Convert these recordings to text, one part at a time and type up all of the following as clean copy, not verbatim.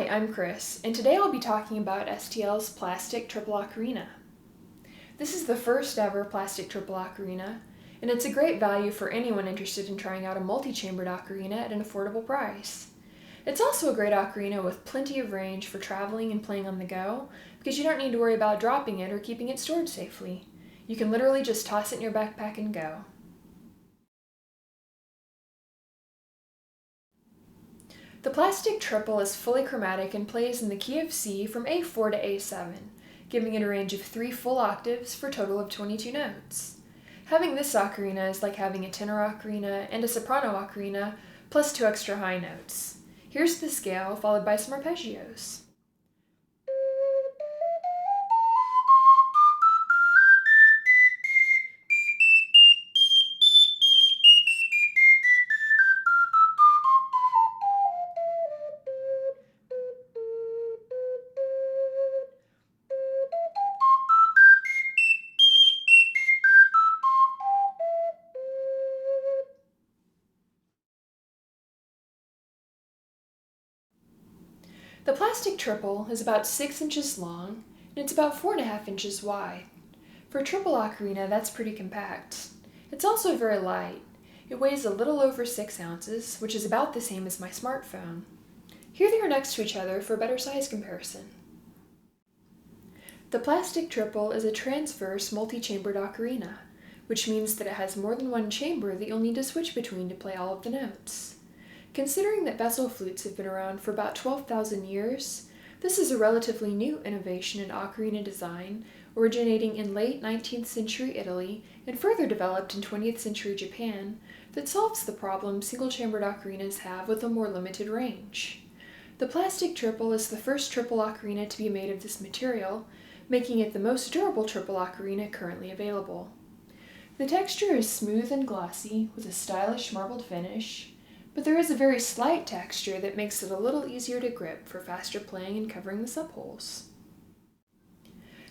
I'm Cris, and today I'll be talking about STL's plastic triple ocarina. This is the first ever plastic triple ocarina, and it's a great value for anyone interested in trying out a multi-chambered ocarina at an affordable price. It's also a great ocarina with plenty of range for traveling and playing on the go, because you don't need to worry about dropping it or keeping it stored safely. You can literally just toss it in your backpack and go. The plastic triple is fully chromatic and plays in the key of C from A4 to A7, giving it a range of 3 full octaves for a total of 22 notes. Having this ocarina is like having a tenor ocarina and a soprano ocarina, plus 2 extra high notes. Here's the scale, followed by some arpeggios. The plastic triple is about 6 inches long, and it's about 4.5 inches wide. For a triple ocarina, that's pretty compact. It's also very light. It weighs a little over 6 ounces, which is about the same as my smartphone. Here they are next to each other for a better size comparison. The plastic triple is a transverse multi-chambered ocarina, which means that it has more than one chamber that you'll need to switch between to play all of the notes. Considering that bezel flutes have been around for about 12,000 years, this is a relatively new innovation in ocarina design, originating in late 19th century Italy and further developed in 20th century Japan, that solves the problem single-chambered ocarinas have with a more limited range. The plastic triple is the first triple ocarina to be made of this material, making it the most durable triple ocarina currently available. The texture is smooth and glossy, with a stylish marbled finish, but there is a very slight texture that makes it a little easier to grip for faster playing and covering the subholes.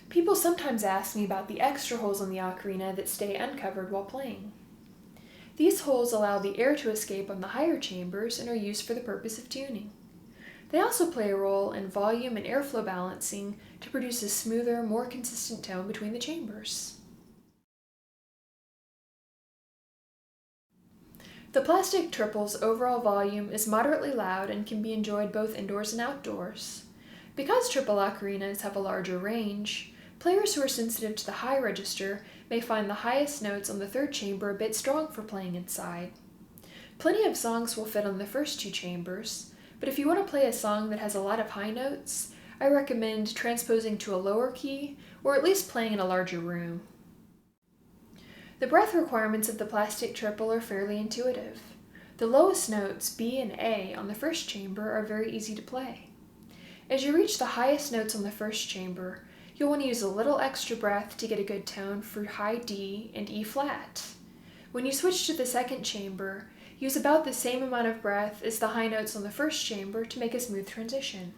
People sometimes ask me about the extra holes in the ocarina that stay uncovered while playing. These holes allow the air to escape on the higher chambers and are used for the purpose of tuning. They also play a role in volume and airflow balancing to produce a smoother, more consistent tone between the chambers. The plastic triple's overall volume is moderately loud and can be enjoyed both indoors and outdoors. Because triple ocarinas have a larger range, players who are sensitive to the high register may find the highest notes on the third chamber a bit strong for playing inside. Plenty of songs will fit on the first 2 chambers, but if you want to play a song that has a lot of high notes, I recommend transposing to a lower key, or at least playing in a larger room. The breath requirements of the plastic triple are fairly intuitive. The lowest notes, B and A, on the first chamber are very easy to play. As you reach the highest notes on the first chamber, you'll want to use a little extra breath to get a good tone for high D and E flat. When you switch to the second chamber, use about the same amount of breath as the high notes on the first chamber to make a smooth transition.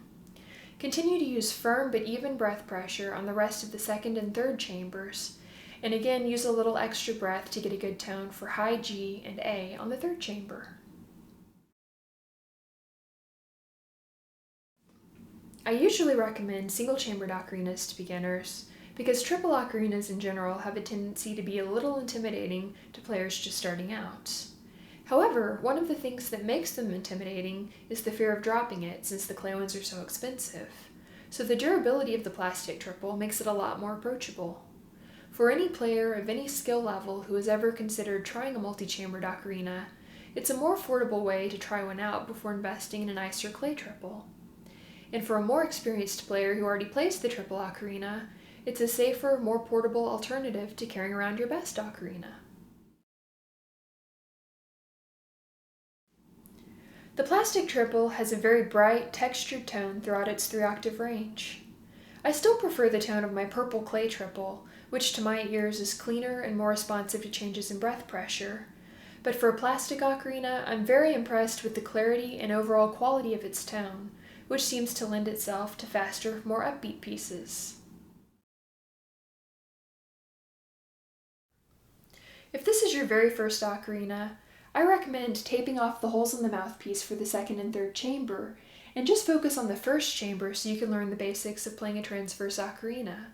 Continue to use firm but even breath pressure on the rest of the second and third chambers, and again use a little extra breath to get a good tone for high G and A on the third chamber. I usually recommend single-chambered ocarinas to beginners because triple ocarinas in general have a tendency to be a little intimidating to players just starting out. However, one of the things that makes them intimidating is the fear of dropping it since the clay ones are so expensive. So the durability of the plastic triple makes it a lot more approachable. For any player of any skill level who has ever considered trying a multi-chambered ocarina, it's a more affordable way to try one out before investing in a nicer clay triple. And for a more experienced player who already plays the triple ocarina, it's a safer, more portable alternative to carrying around your best ocarina. The plastic triple has a very bright, textured tone throughout its 3-octave range. I still prefer the tone of my purple clay triple, which to my ears is cleaner and more responsive to changes in breath pressure. But for a plastic ocarina, I'm very impressed with the clarity and overall quality of its tone, which seems to lend itself to faster, more upbeat pieces. If this is your very first ocarina, I recommend taping off the holes in the mouthpiece for the second and third chamber, And just focus on the first chamber so you can learn the basics of playing a transverse ocarina.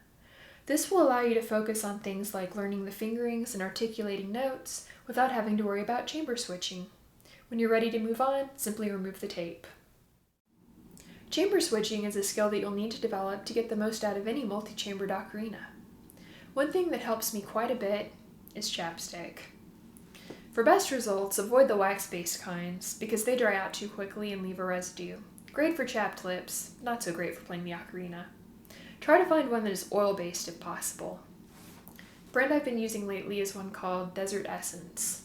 This will allow you to focus on things like learning the fingerings and articulating notes without having to worry about chamber switching. When you're ready to move on, simply remove the tape. Chamber switching is a skill that you'll need to develop to get the most out of any multi-chambered ocarina. One thing that helps me quite a bit is chapstick. For best results, avoid the wax-based kinds because they dry out too quickly and leave a residue. Great for chapped lips, not so great for playing the ocarina. Try to find one that is oil-based if possible. The brand I've been using lately is one called Desert Essence.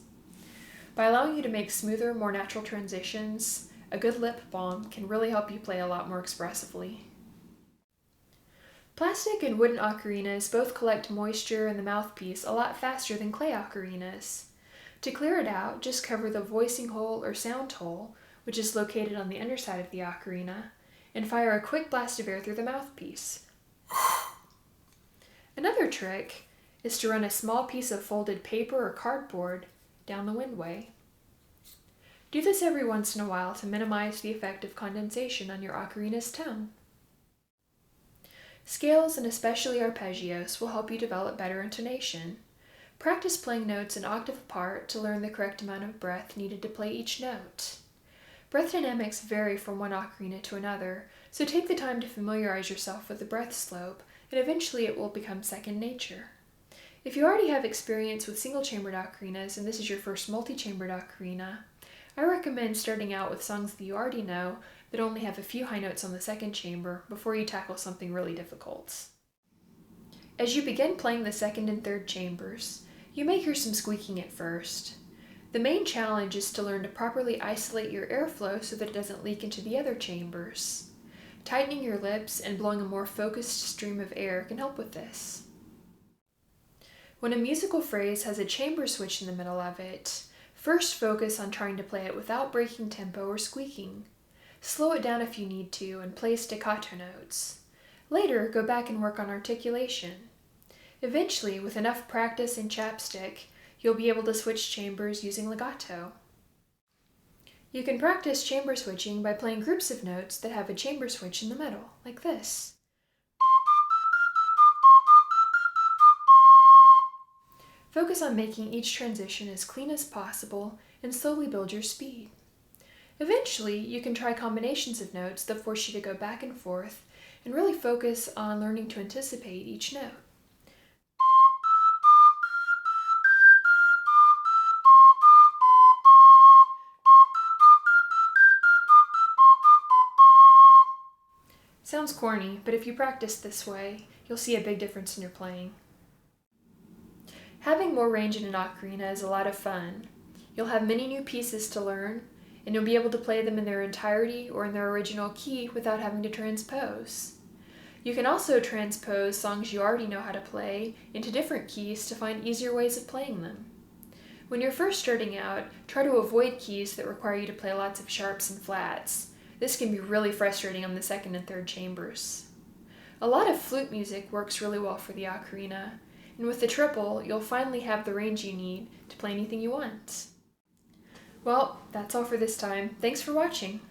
By allowing you to make smoother, more natural transitions, a good lip balm can really help you play a lot more expressively. Plastic and wooden ocarinas both collect moisture in the mouthpiece a lot faster than clay ocarinas. To clear it out, just cover the voicing hole or sound hole, which is located on the underside of the ocarina, and fire a quick blast of air through the mouthpiece. Another trick is to run a small piece of folded paper or cardboard down the windway. Do this every once in a while to minimize the effect of condensation on your ocarina's tone. Scales and especially arpeggios will help you develop better intonation. Practice playing notes an octave apart to learn the correct amount of breath needed to play each note. Breath dynamics vary from one ocarina to another, so take the time to familiarize yourself with the breath slope, and eventually it will become second nature. If you already have experience with single-chambered ocarinas and this is your first multi-chambered ocarina, I recommend starting out with songs that you already know that only have a few high notes on the second chamber before you tackle something really difficult. As you begin playing the second and third chambers, you may hear some squeaking at first. The main challenge is to learn to properly isolate your airflow so that it doesn't leak into the other chambers. Tightening your lips and blowing a more focused stream of air can help with this. When a musical phrase has a chamber switch in the middle of it, first focus on trying to play it without breaking tempo or squeaking. Slow it down if you need to and play staccato notes. Later, go back and work on articulation. Eventually, with enough practice and chapstick, you'll be able to switch chambers using legato. You can practice chamber switching by playing groups of notes that have a chamber switch in the middle, like this. Focus on making each transition as clean as possible and slowly build your speed. Eventually, you can try combinations of notes that force you to go back and forth and really focus on learning to anticipate each note. Sounds corny, but if you practice this way, you'll see a big difference in your playing. Having more range in an ocarina is a lot of fun. You'll have many new pieces to learn, and you'll be able to play them in their entirety or in their original key without having to transpose. You can also transpose songs you already know how to play into different keys to find easier ways of playing them. When you're first starting out, try to avoid keys that require you to play lots of sharps and flats. This can be really frustrating on the second and third chambers. A lot of flute music works really well for the ocarina, and with the triple, you'll finally have the range you need to play anything you want. Well, that's all for this time. Thanks for watching.